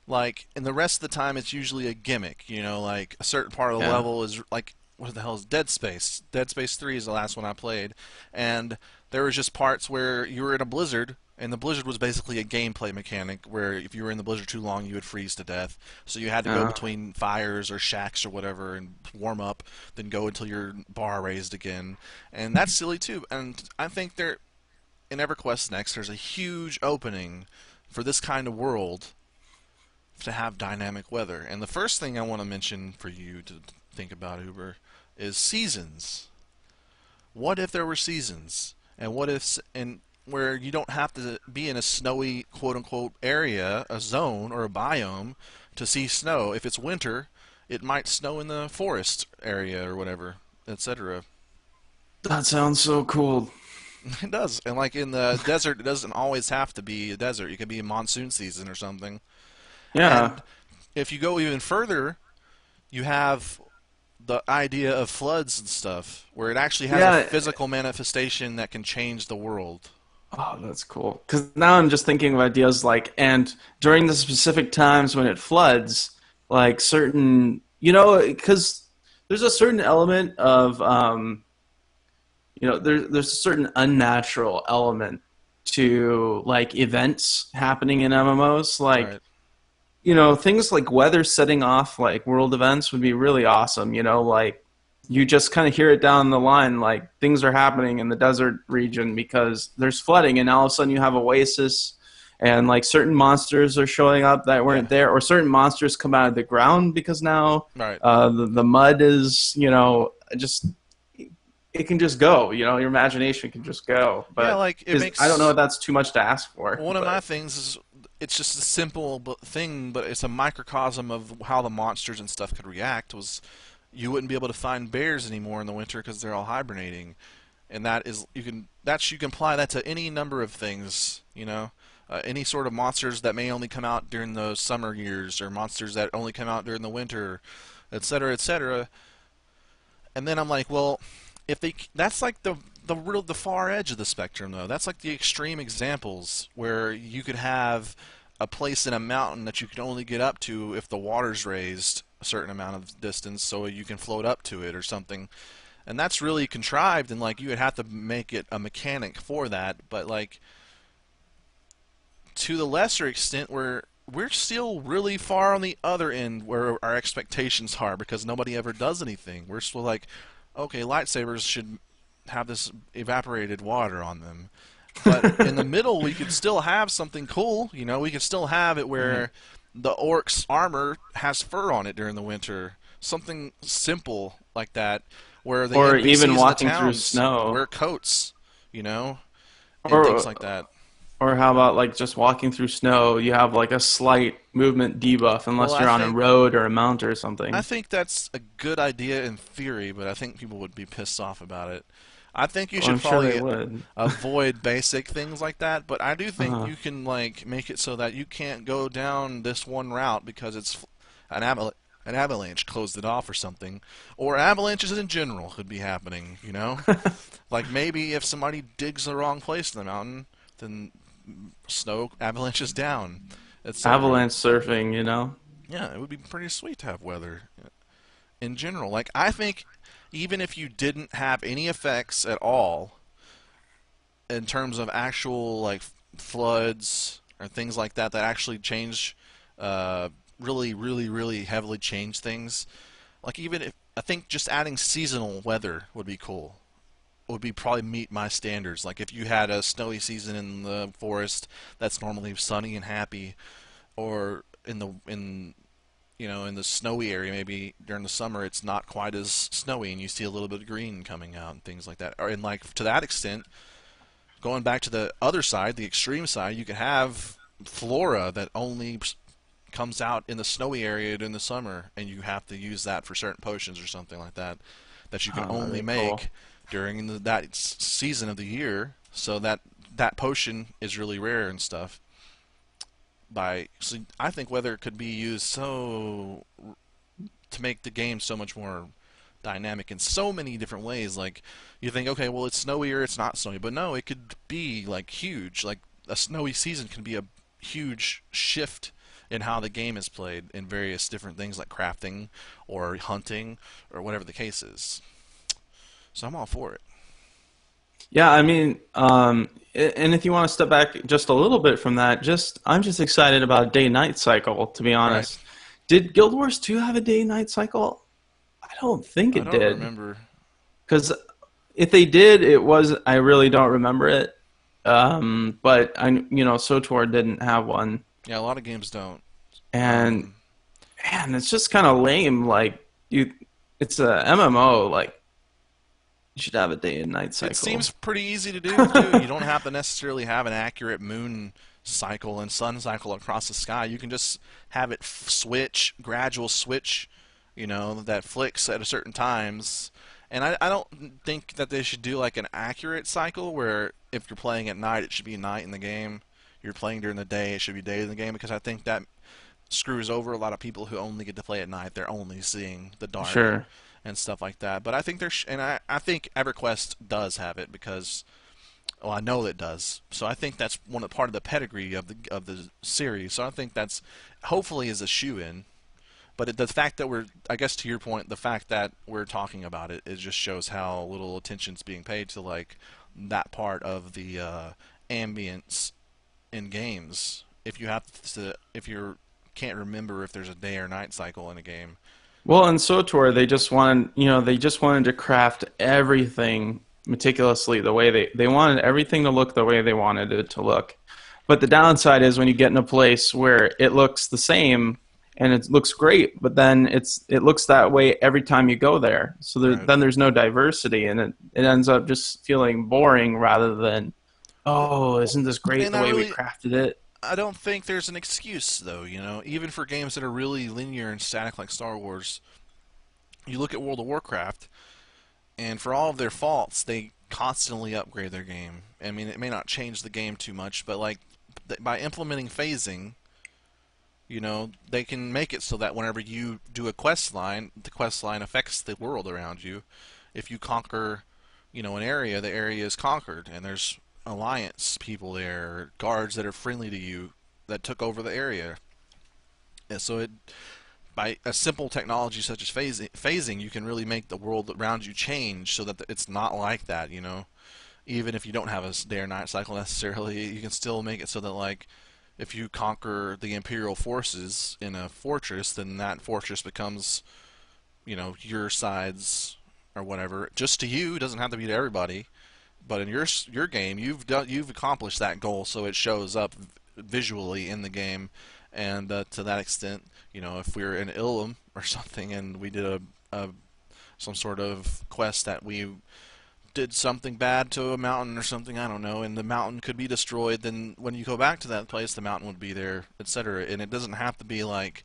Like, and the rest of the time, it's usually a gimmick. You know, like a certain part of the Yeah. level is like, what the hell is Dead Space? Dead Space 3 is the last one I played, and there was just parts where you were in a blizzard, and the blizzard was basically a gameplay mechanic where if you were in the blizzard too long, you would freeze to death. So you had to go Uh, between fires or shacks or whatever and warm up, then go until your bar raised again, and that's silly too. And I think there in EverQuest Next, there's a huge opening for this kind of world to have dynamic weather. And the first thing I want to mention for you to think about, Uber, is seasons. What if there were seasons? And what if and where you don't have to be in a snowy quote unquote area, a zone or a biome to see snow. If it's winter, it might snow in the forest area or whatever, etc. that sounds so cool. It does. And like in the desert, it doesn't always have to be a desert. It could be a monsoon season or something. Yeah. And if you go even further, you have the idea of floods and stuff, where it actually has a Yeah. physical manifestation that can change the world. Oh, that's cool. Because now I'm just thinking of ideas like, and during the specific times when it floods, like certain, because there's a certain element of, there's a certain unnatural element to like events happening in MMOs. Like, Right. things like weather setting off like world events would be really awesome. Like you just kind of hear it down the line, like things are happening in the desert region because there's flooding, and all of a sudden you have oasis, and like certain monsters are showing up that Yeah. weren't there, or certain monsters come out of the ground because now Right. the mud is, just it can just go. Your imagination can just go. Yeah, But like it I don't know makes if that's too much to ask for, one of my but things is it's just a simple thing, but it's a microcosm of how the monsters and stuff could react. Was you wouldn't be able to find bears anymore in the winter because they're all hibernating, and that is you can apply that to any number of things. Any sort of monsters that may only come out during the summer years, or monsters that only come out during the winter, etc., etc. And then I'm like, well, if they that's like the far edge of the spectrum though. That's like the extreme examples where you could have a place in a mountain that you can only get up to if the water's raised a certain amount of distance so you can float up to it or something. And that's really contrived, and like you would have to make it a mechanic for that, but like to the lesser extent where we're still really far on the other end where our expectations are because nobody ever does anything. We're still like, okay, lightsabers should have this evaporated water on them. But in the middle, we could still have something cool. We could still have it right. where the orc's armor has fur on it during the winter. Something simple like that, where the Or even NPCs in the walking through towns snow. wear coats, you know, and things Or like that. Or how about like just walking through snow? You have like a slight movement debuff Well, unless I you're on a think road or a mount or I something. think that's a good idea in theory, but I think people would be pissed off about it. I think you Well, should I'm sure they probably would. avoid basic things like that, but I do think Uh, you can like make it so that you can't go down this one route because it's an avalanche closed it off or something, or avalanches in general could be happening. Like maybe if somebody digs the wrong place in the mountain, then snow avalanches down, etc. Avalanche surfing. Yeah, it would be pretty sweet to have weather in general. Like I think even if you didn't have any effects at all in terms of actual like floods or things like that that actually change, really, really, really heavily change things. Like even I think just adding seasonal weather would be cool. Would be probably meet my standards. Like if you had a snowy season in the forest that's normally sunny and happy, or in the snowy area, maybe during the summer it's not quite as snowy and you see a little bit of green coming out and things like that. Or and like to that extent, going back to the other side, the extreme side, you can have flora that only comes out in the snowy area during the summer, and you have to use that for certain potions or something like that that you can That'd only be cool. make during that season of the year. So that potion is really rare and stuff. So I think weather could be used to make the game so much more dynamic in so many different ways. Like you think, okay, well it's snowy or it's not snowy, but no, it could be like huge. Like a snowy season can be a huge shift in how the game is played in various different things like crafting or hunting or whatever the case is. So I'm all for it. Yeah, I mean, and if you want to step back just a little bit from that, I'm just excited about a day-night cycle, to be Right. honest. Did Guild Wars 2 have a day-night cycle? I don't think I it don't did. remember. Because if they did, I really don't remember it. But SOTOR didn't have one, Yeah, a lot of games don't. and Um, man, it's just kind of lame. Like it's a MMO. Like you should have a day and night It cycle. seems pretty easy to do too. You don't have to necessarily have an accurate moon cycle and sun cycle across the sky. You can just have it switch, gradual switch, that flicks at a certain times. And I don't think that they should do like an accurate cycle where if you're playing at night, it should be night in the game. You're playing during the day, it should be day in the game because I think that screws over a lot of people who only get to play at night. They're only seeing the dark Sure. and stuff like that. But I think I think EverQuest does have it because well, I know it does. So I think that's part of the pedigree of the series. So I think that's hopefully is a shoe in. But the fact that I guess to your point, the fact that we're talking about it, it just shows how little attention's being paid to like that part of the ambience in games. If you can't remember if there's a day or night cycle in a game. Well, in SOTOR, they just wanted to craft everything meticulously the way they wanted everything to look the way they wanted it to look. But the downside is when you get in a place where it looks the same and it looks great, but then it looks that way every time you go there. So Right. then there's no diversity, and it ends up just feeling boring rather than, oh, isn't this great And the way we crafted it? I don't think there's an excuse though. Even for games that are really linear and static like Star Wars, you look at World of Warcraft, and for all of their faults, they constantly upgrade their game. I mean, it may not change the game too much, but like by implementing phasing, they can make it so that whenever you do a quest line, the quest line affects the world around you. If you conquer, an area, the area is conquered, and there's alliance people there, guards that are friendly to you that took over the area. And so by a simple technology such as phasing, you can really make the world around you change so that it's not like that. Even if you don't have a day or night cycle necessarily, you can still make it so that like if you conquer the Imperial forces in a fortress, then that fortress becomes, your side's or whatever. Just to you, it doesn't have to be to everybody. But in your game, you've accomplished that goal, so it shows up visually in the game. And to that extent, if we were in Ilum or something, and we did a some sort of quest that we did something bad to a mountain or something, I don't know, and the mountain could be destroyed, then when you go back to that place, the mountain would be there, etc. And it doesn't have to be like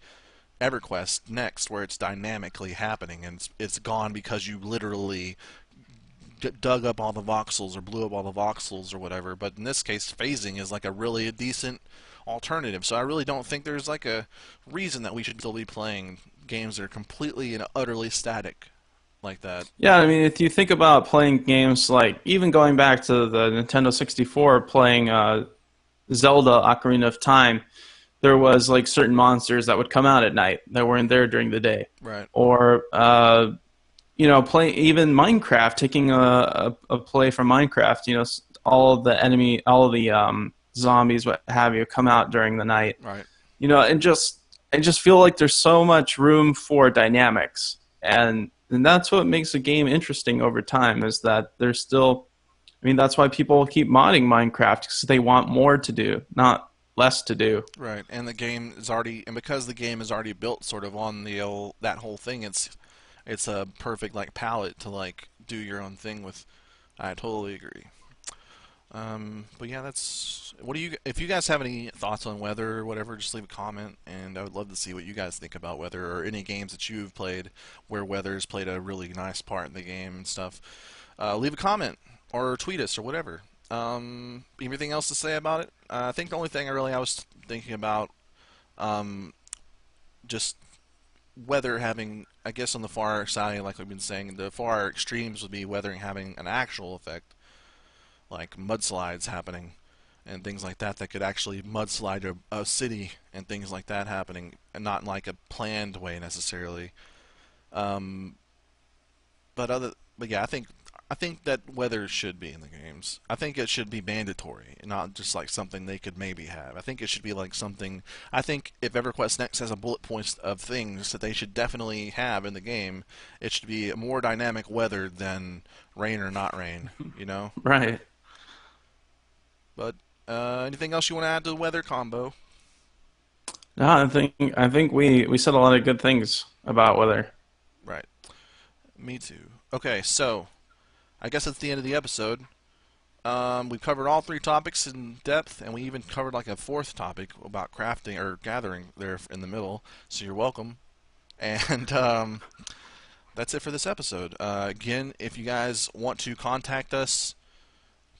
EverQuest Next, where it's dynamically happening and it's gone because you literally dug up all the voxels or blew up all the voxels or whatever. But in this case, phasing is like a really decent alternative. So I really don't think there's like a reason that we should still be playing games that are completely and utterly static like that. Yeah, I mean, if you think about playing games like even going back to the Nintendo 64, playing Zelda Ocarina of Time, there was like certain monsters that would come out at night that weren't there during the day, Right. or play even Minecraft, taking a play from Minecraft. All of the all of the zombies, what have you, come out during the night. Right. And just I just feel like there's so much room for dynamics, and And that's what makes a game interesting over time, is that there's still, I mean, that's why people keep modding Minecraft, because they want more to do, not less to do. Right, and the game is already, and because the game is already built sort of on the that whole thing, it's a perfect like palette to like do your own thing with. I totally agree. But yeah, that's what do you if you guys have any thoughts on weather or whatever, just leave a comment, and I would love to see what you guys think about weather or any games that you've played where weather's played a really nice part in the game and stuff. Leave a comment or tweet us or whatever. Anything else to say about it? I think the only thing I was thinking about, just weather having, I guess on the far side, like we've been saying, the far extremes would be weather having an actual effect, like mudslides happening and things like that could actually mudslide a city and things like that happening, and not in like a planned way necessarily. Um, but yeah, I think that weather should be in the games. I think it should be mandatory, not just like something they could maybe have. I think it should be like something. I think if EverQuest Next has a bullet points of things that they should definitely have in the game, it should be more dynamic weather than rain or not rain. You know. Right. But anything else you want to add to the weather combo? No, I think we said a lot of good things about weather. Right. Me too. Okay, so I guess that's the end of the episode. We've covered all three topics in depth, and we even covered like a fourth topic about crafting or gathering there in the middle. So you're welcome. And that's it for this episode. Again, if you guys want to contact us,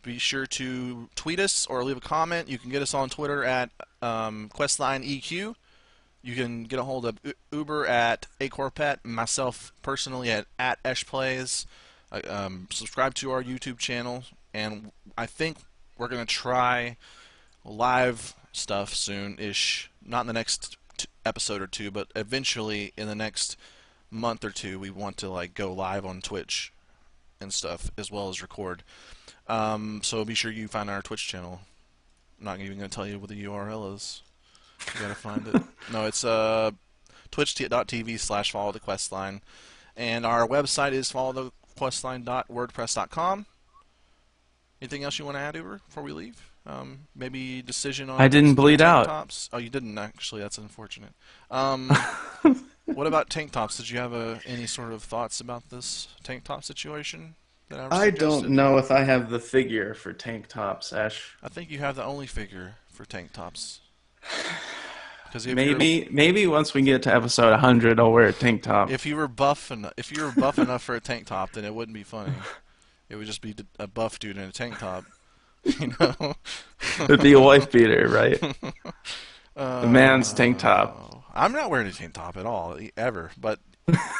be sure to tweet us or leave a comment. You can get us on Twitter at Questline EQ. You can get a hold of Uber at Acorpet, myself personally at Eshplays. Subscribe to our YouTube channel, and I think we're going to try live stuff soon-ish. Not in the next episode or two, but eventually in the next month or two, we want to like go live on Twitch and stuff, as well as record. So be sure you find our Twitch channel. I'm not even going to tell you what the URL is. You gotta find it. No, it's twitch.tv/followthequestline, and our website is followthequestline.wordpress.com. Anything else you want to add, Uber, before we leave? Maybe decision I on didn't new bleed tank out. tops? Oh, you didn't actually. That's unfortunate. What about tank tops? Did you have any sort of thoughts about this tank top situation that I I don't suggested? know if I have the figure for tank tops, Ash. I think you have the only figure for tank tops. Because Maybe once we get to episode 100, I'll wear a tank top. if you were buff enough for a tank top, then it wouldn't be funny. It would just be a buff dude in a tank top, you know. It'd be a wife beater, right? The man's tank top. I'm not wearing a tank top at all ever, but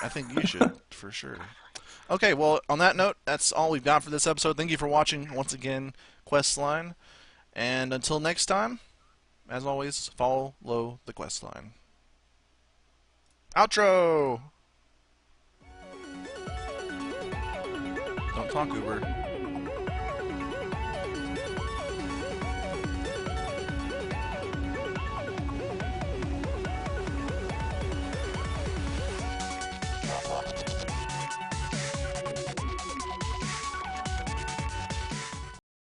I think you should for sure. Okay, well, on that note, that's all we've got for this episode. Thank you for watching once again, Questline, and until next time, as always, follow the Questline. Outro. Don't talk, Uber.